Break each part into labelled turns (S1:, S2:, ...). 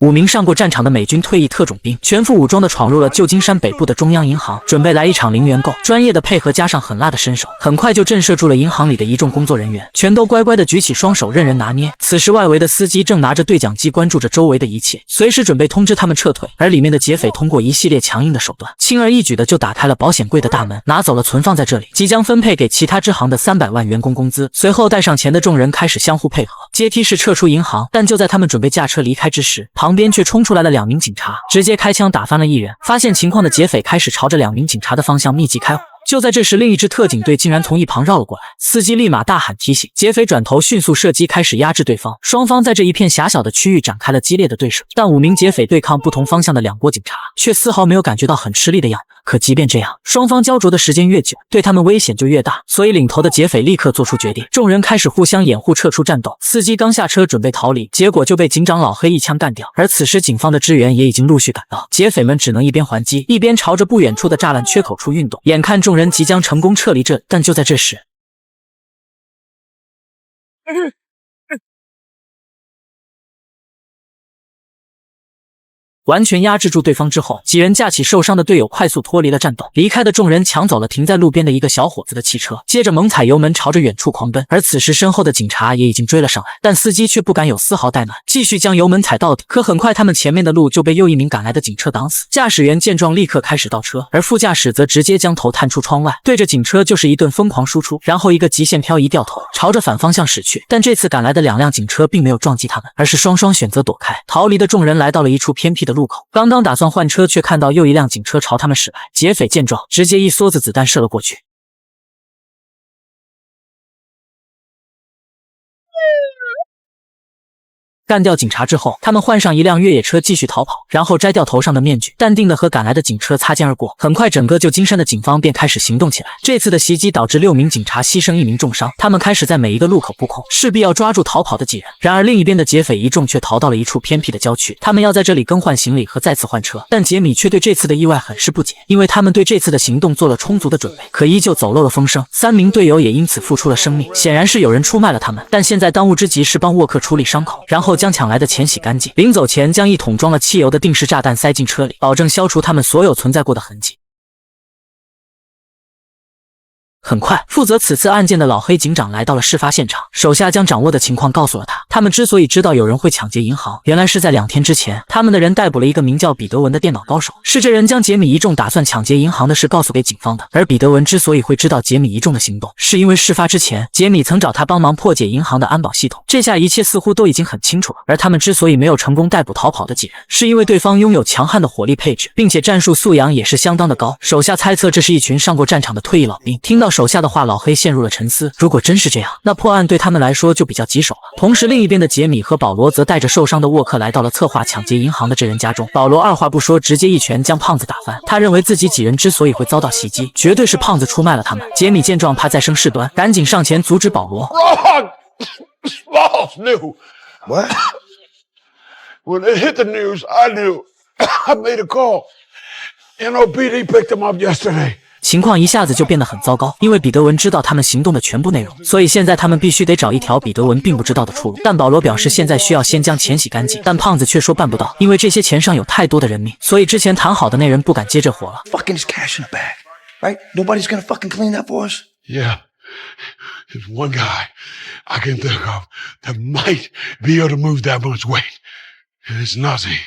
S1: 5名上过战场的美军退役特种兵全副武装的闯入了旧金山北部的中央银行，准备来一场零元购。专业的配合加上狠辣的身手，很快就震慑住了银行里的一众工作人员，全都乖乖的举起双手任人拿捏。此时外围的司机正拿着对讲机关注着周围的一切，随时准备通知他们撤退。而里面的劫匪通过一系列强硬的手段，轻而易举的就打开了保险柜的大门，拿走了存放在这里即将分配给其他支行的300万员工工资。随后带上钱的众人开始相互配合，阶梯式撤出银行。但就在他们准备驾车离开之时，旁边却冲出来了2名警察，直接开枪打翻了一人。发现情况的劫匪开始朝着2名警察的方向密集开火。就在这时，另一支特警队竟然从一旁绕了过来，司机立马大喊提醒，劫匪转头迅速射击，开始压制对方。双方在这一片狭小的区域展开了激烈的对射，但5名劫匪对抗不同方向的2拨警察，却丝毫没有感觉到很吃力的样子。可即便这样，双方焦灼的时间越久，对他们危险就越大，所以领头的劫匪立刻做出决定，众人开始互相掩护撤出战斗。司机刚下车准备逃离，结果就被警长老黑一枪干掉。而此时警方的支援也已经陆续赶到，劫匪们只能一边还击，一边朝着不远处的栅栏缺口处运动。眼看众人即将成功撤离这里，但就在这时，完全压制住对方之后，几人架起受伤的队友快速脱离了战斗。离开的众人抢走了停在路边的一个小伙子的汽车，接着猛踩油门朝着远处狂奔。而此时身后的警察也已经追了上来，但司机却不敢有丝毫怠慢，继续将油门踩到底。可很快他们前面的路就被又一名赶来的警车挡死。驾驶员见状立刻开始倒车，而副驾驶则直接将头探出窗外，对着警车就是一顿疯狂输出，然后一个极限漂移掉头朝着反方向驶去。但这次赶来的2辆警车并没有撞击他们，而是双双选择躲开。逃离的众人来到了一处偏僻的路口，刚刚打算换车，却看到又一辆警车朝他们驶来。劫匪见状，直接一梭子子弹射了过去。干掉警察之后，他们换上一辆越野车继续逃跑，然后摘掉头上的面具，淡定的和赶来的警车擦肩而过。很快整个旧金山的警方便开始行动起来。这次的袭击导致6名警察牺牲1名重伤，他们开始在每一个路口布控，势必要抓住逃跑的几人。然而另一边的劫匪一众却逃到了一处偏僻的郊区，他们要在这里更换行李和再次换车。但杰米却对这次的意外很是不解，因为他们对这次的行动做了充足的准备，可依旧走漏了风声。3名队友也因此付出了生命，显然是有人出卖了他们。但现在当务之急是帮沃克处理伤口，然后将抢来的钱洗干净。临走前将1桶装了汽油的定时炸弹塞进车里，保证消除他们所有存在过的痕迹。很快，负责此次案件的老黑警长来到了事发现场，手下将掌握的情况告诉了他。他们之所以知道有人会抢劫银行，原来是在2天之前，他们的人逮捕了一个名叫彼得文的电脑高手，是这人将杰米一众打算抢劫银行的事告诉给警方的。而彼得文之所以会知道杰米一众的行动，是因为事发之前，杰米曾找他帮忙破解银行的安保系统。这下一切似乎都已经很清楚了。而他们之所以没有成功逮捕逃跑的几人，是因为对方拥有强悍的火力配置，并且战术素养也是相当的高。手下猜测这是一群上过战场的退役老兵。听到手下的话，老黑陷入了沉思。如果真是这样，那破案对他们来说就比较棘手了。同时，另一边的杰米和保罗则带着受伤的沃克来到了策划抢劫银行的这人家中。保罗二话不说，直接一拳将胖子打翻。他认为自己几人之所以会遭到袭击，绝对是胖子出卖了他们。杰米见状，怕再生事端，赶紧上前阻止保罗。
S2: False news. What? When it hit the news, I knew. I made a call. NOPD picked him up yesterday.
S1: 情况一下子就变得很糟糕，因为彼得文知道他们行动的全部内容，所以现在他们必须得找一条彼得文并不知道的出路。但保罗表示现在需要先将钱洗干净，但胖子却说办不到，因为这些钱上有太多的人命，所以之前谈好的那人不敢接这活了。
S3: Fucking just cash in a bag, right? Nobody's gonna fucking clean that for us.
S2: Yeah, there's one guy I can think of that might be able to move that much weight. It's Nazi.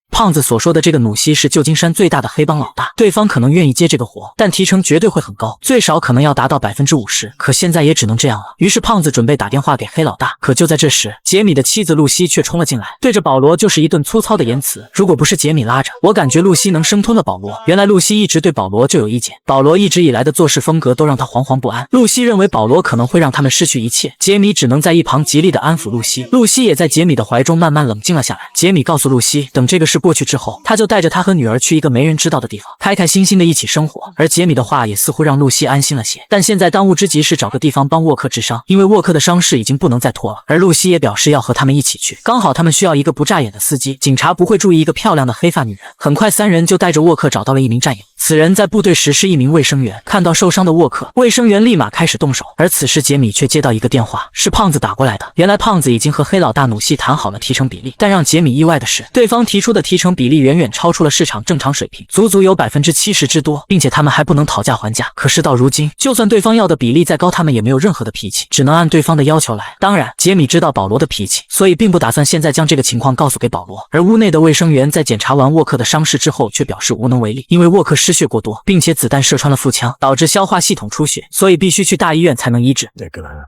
S1: 胖子所说的这个努西是旧金山最大的黑帮老大，对方可能愿意接这个活，但提成绝对会很高，最少可能要达到 50%， 可现在也只能这样了。于是胖子准备打电话给黑老大，可就在这时，杰米的妻子露西却冲了进来，对着保罗就是一顿粗糙的言辞。如果不是杰米拉着，我感觉露西能生吞了保罗。原来露西一直对保罗就有意见，保罗一直以来的做事风格都让他惶惶不安。露西认为保罗可能会让他们失去一切，杰米只能在一旁极力的安抚露西。露西也在杰米的怀中慢慢冷静了下来。杰米告诉露西，等这个事过去之后，他就带着他和女儿去一个没人知道的地方，开开心心的一起生活。而杰米的话也似乎让露西安心了些。但现在当务之急是找个地方帮沃克治伤，因为沃克的伤势已经不能再拖了。而露西也表示要和他们一起去，刚好他们需要一个不扎眼的司机，警察不会注意一个漂亮的黑发女人。很快三人就带着沃克找到了一名战友，此人在部队时是一名卫生员。看到受伤的沃克，卫生员立马开始动手。而此时杰米却接到一个电话，是胖子打过来的。原来胖子已经和黑老大努西谈好了提成比例，但让杰米意外的是，对方提出的提成比例远远超出了市场正常水平，足足有70%之多，并且他们还不能讨价还价。可是到如今，就算对方要的比例再高，他们也没有任何的脾气，只能按对方的要求来。当然，杰米知道保罗的脾气，所以并不打算现在将这个情况告诉给保罗。而屋内的卫生员在检查完沃克的伤势之后，却表示无能为力，因为沃克失血过多，并且子弹射穿了腹腔，导致消化系统出血，所以必须去大医院才能医治。
S2: That gonna happen.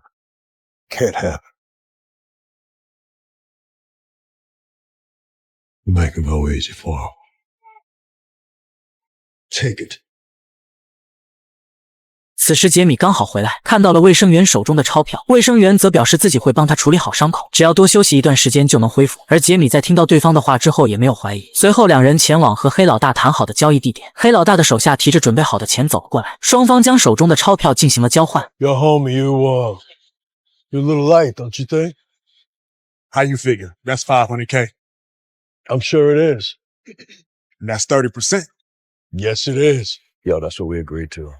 S2: Can't happen. Make it go easy for him. Take it.
S1: 此时杰米刚好回来，看到了卫生员手中的钞票，卫生员则表示自己会帮他处理好伤口，只要多休息一段时间就能恢复。而杰米在听到对方的话之后也没有怀疑，随后两人前往和黑老大谈好的交易地点。黑老大的手下提着准备好的钱走了过来，双方将手中的钞票进行了交换。
S2: Yo, homie, you're a little light, don't you think?
S4: How you figure? That's 500K.
S2: I'm sure it is.
S4: And that's 30%.
S2: Yes, it is. Yo, that's what we agreed to.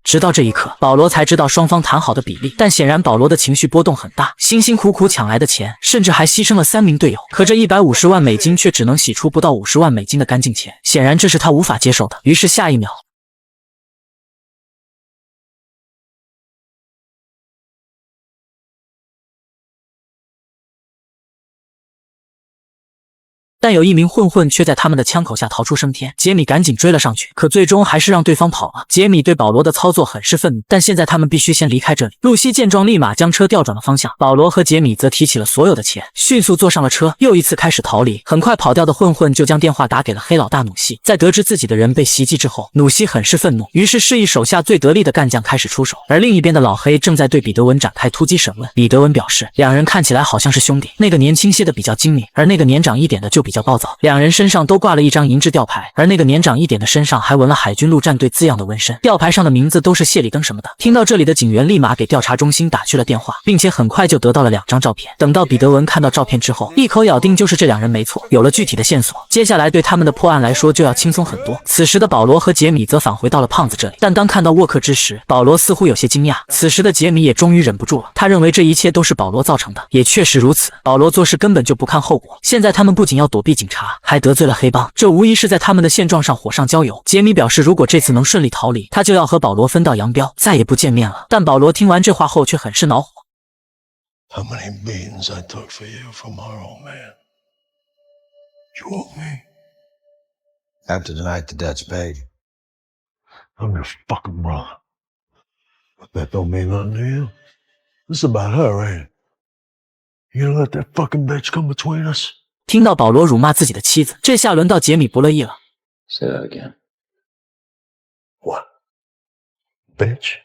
S1: 直到这一刻，保罗才知道双方谈好的比例，但显然保罗的情绪波动很大，辛辛苦苦抢来的钱，甚至还牺牲了3名队友，可这150万美金却只能洗出不到50万美金的干净钱，显然这是他无法接受的。于是下一秒，但有一名混混却在他们的枪口下逃出升天，杰米赶紧追了上去，可最终还是让对方跑了。杰米对保罗的操作很是愤怒，但现在他们必须先离开这里。露西见状，立马将车调转了方向。保罗和杰米则提起了所有的钱，迅速坐上了车，又一次开始逃离。很快，跑掉的混混就将电话打给了黑老大努西。在得知自己的人被袭击之后，努西很是愤怒，于是示意手下最得力的干将开始出手。而另一边的老黑正在对彼得文展开突击审问。彼得文表示，两人看起来好像是兄弟，那个年轻些的比较精明，而那个年长一点的就比较暴躁。两人身上都挂了一张银质吊牌，而那个年长一点的身上还纹了海军陆战队字样的纹身，吊牌上的名字都是谢里登什么的。听到这里的警员立马给调查中心打去了电话，并且很快就得到了2张照片。等到彼得文看到照片之后，一口咬定就是这两人没错，有了具体的线索，接下来对他们的破案来说就要轻松很多。此时的保罗和杰米则返回到了胖子这里，但当看到沃克之时，保罗似乎有些惊讶。此时的杰米也终于忍不住了，他认为这一切都是保罗造成的，也确实如此。保罗做事根本就不看后果，现在他们不仅要躲避警察，还得罪了黑帮，这无疑是在他们的现状上火上浇油。杰米表示，如果这次能顺利逃离，他就要和保罗分道扬镳，再也不见面了。但保罗听完这话后却很是恼火。
S2: How many beatings I took for you from our old man? You owe me.
S3: After tonight, the debt's paid.
S2: I'm your fucking brother. But that don't mean nothing to you. This is about her, ain't it? You gonna let that fucking bitch come between us?
S1: 听到保罗辱骂自己的妻子，这下轮到杰米不乐意了。
S3: Say that again.
S2: What? Bitch?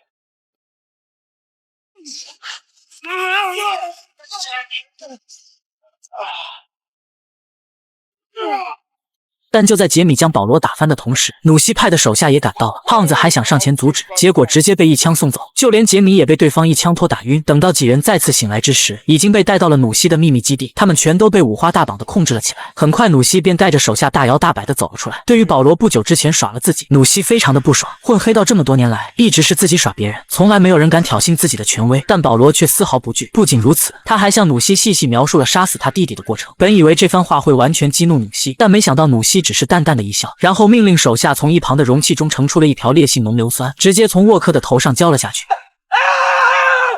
S1: 但就在杰米将保罗打翻的同时，努西派的手下也赶到了。胖子还想上前阻止，结果直接被一枪送走，就连杰米也被对方一枪托打晕。等到几人再次醒来之时，已经被带到了努西的秘密基地，他们全都被五花大绑的控制了起来。很快，努西便带着手下大摇大摆的走了出来。对于保罗不久之前耍了自己，努西非常的不爽。混黑道这么多年来，一直是自己耍别人，从来没有人敢挑衅自己的权威，但保罗却丝毫不惧。不仅如此，他还向努西细细描述了杀死他弟弟的过程。本以为这番话会完全激怒努西，但没想到努西只是淡淡的一笑，然后命令手下从一旁的容器中盛出了一瓢烈性浓硫酸，直接从沃克的头上浇了下去。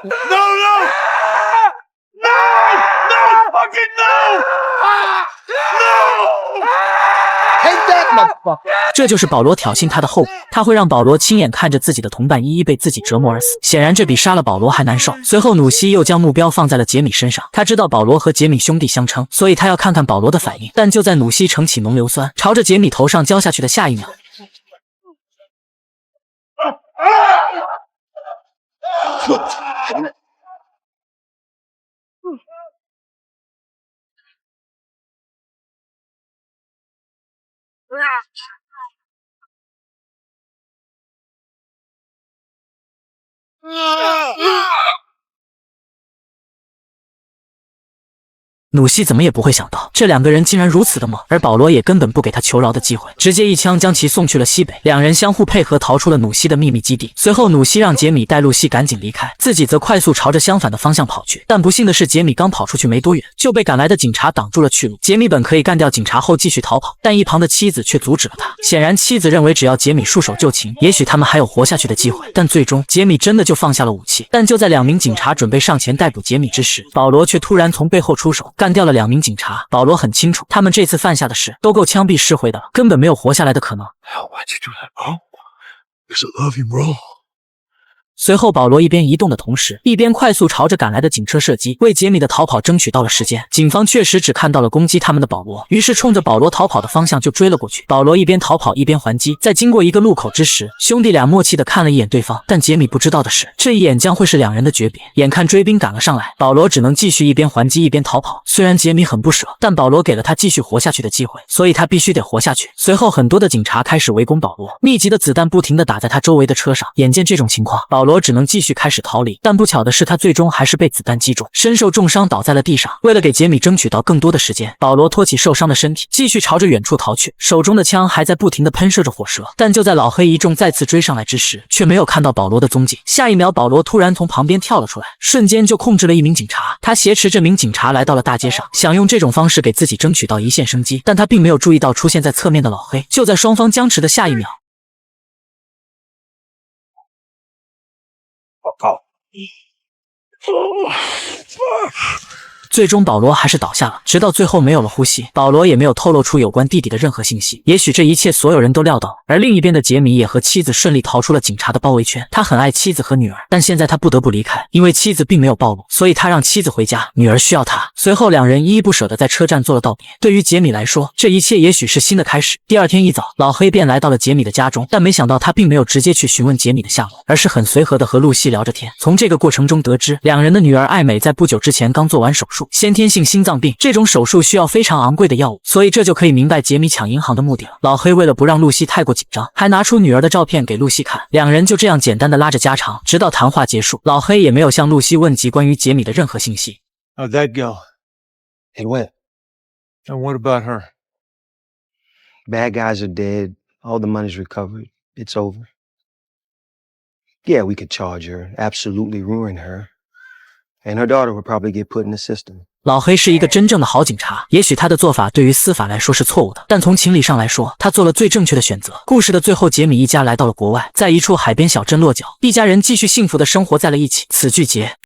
S2: No, no! No! No! Fucking no! No!
S3: Take that, motherfucker!
S1: 这就是保罗挑衅他的后果，他会让保罗亲眼看着自己的同伴一一被自己折磨而死。显然这比杀了保罗还难受。随后努西又将目标放在了杰米身上，他知道保罗和杰米兄弟相称，所以他要看看保罗的反应。但就在努西盛起浓硫酸朝着杰米头上浇下去的下一秒，努西怎么也不会想到，这两个人竟然如此的猛，而保罗也根本不给他求饶的机会，直接一枪将其送去了西北。两人相互配合，逃出了努西的秘密基地。随后，努西让杰米带露西赶紧离开，自己则快速朝着相反的方向跑去。但不幸的是，杰米刚跑出去没多远，就被赶来的警察挡住了去路。杰米本可以干掉警察后继续逃跑，但一旁的妻子却阻止了他。显然，妻子认为只要杰米束手就擒，也许他们还有活下去的机会。但最终，杰米真的就放下了武器。但就在两名警察准备上前逮捕杰米之时，保罗却突然从背后出手，干掉了两名警察。保罗很清楚，他们这次犯下的事都够枪毙释回的了，根本没有活下来的可能。
S2: Hell, why'd you do that, bro? Because I love you, bro.
S1: 随后，保罗一边移动的同时，一边快速朝着赶来的警车射击，为杰米的逃跑争取到了时间。警方确实只看到了攻击他们的保罗，于是冲着保罗逃跑的方向就追了过去。保罗一边逃跑一边还击，在经过一个路口之时，兄弟俩默契的看了一眼对方。但杰米不知道的是，这一眼将会是两人的诀别。眼看追兵赶了上来，保罗只能继续一边还击一边逃跑。虽然杰米很不舍，但保罗给了他继续活下去的机会，所以他必须得活下去。随后，很多的警察开始围攻保罗，密集的子弹不停的打在他周围的车上。眼见这种情况，保罗只能继续开始逃离，但不巧的是，他最终还是被子弹击中，身受重伤倒在了地上。为了给杰米争取到更多的时间，保罗托起受伤的身体，继续朝着远处逃去，手中的枪还在不停地喷射着火舌。但就在老黑一众再次追上来之时，却没有看到保罗的踪迹。下一秒，保罗突然从旁边跳了出来，瞬间就控制了一名警察。他挟持这名警察来到了大街上，想用这种方式给自己争取到一线生机。但他并没有注意到出现在侧面的老黑。就在双方僵持的下一秒， 最终，保罗还是倒下了，直到最后没有了呼吸。保罗也没有透露出有关弟弟的任何信息。也许这一切所有人都料到。而另一边的杰米也和妻子顺利逃出了警察的包围圈。他很爱妻子和女儿，但现在他不得不离开，因为妻子并没有暴露，所以他让妻子回家，女儿需要他。随后，两人依依不舍地在车站做了道别。对于杰米来说，这一切也许是新的开始。第二天一早，老黑便来到了杰米的家中，但没想到他并没有直接去询问杰米的下落，而是很随和地和露西聊着天。从这个过程中得知，两人的女儿艾美在不久之前刚做完手术，先天性心脏病，这种手术需要非常昂贵的药物，所以这就可以明白杰米抢银行的目的了。老黑为了不让露西太过紧张，还拿出女儿的照片给露西看，两人就这样简单的拉着家常，直到谈话结束。老黑也没有向露西问及关于杰米的任何信息。
S3: How'd that go? It went.
S4: And what about her?
S3: Bad guys are dead. All the money's recovered. It's over. Yeah, we could charge her, absolutely ruin her. And her daughter would probably get put in the system.
S1: 老黑是一个真正的好警察，也许他的做法对于司法来说是错误的，但从情理上来说，他做了最正确的选择。故事的最后，杰米一家来到了国外，在一处海边小镇落脚，一家人继续幸福的生活在了一起。此剧结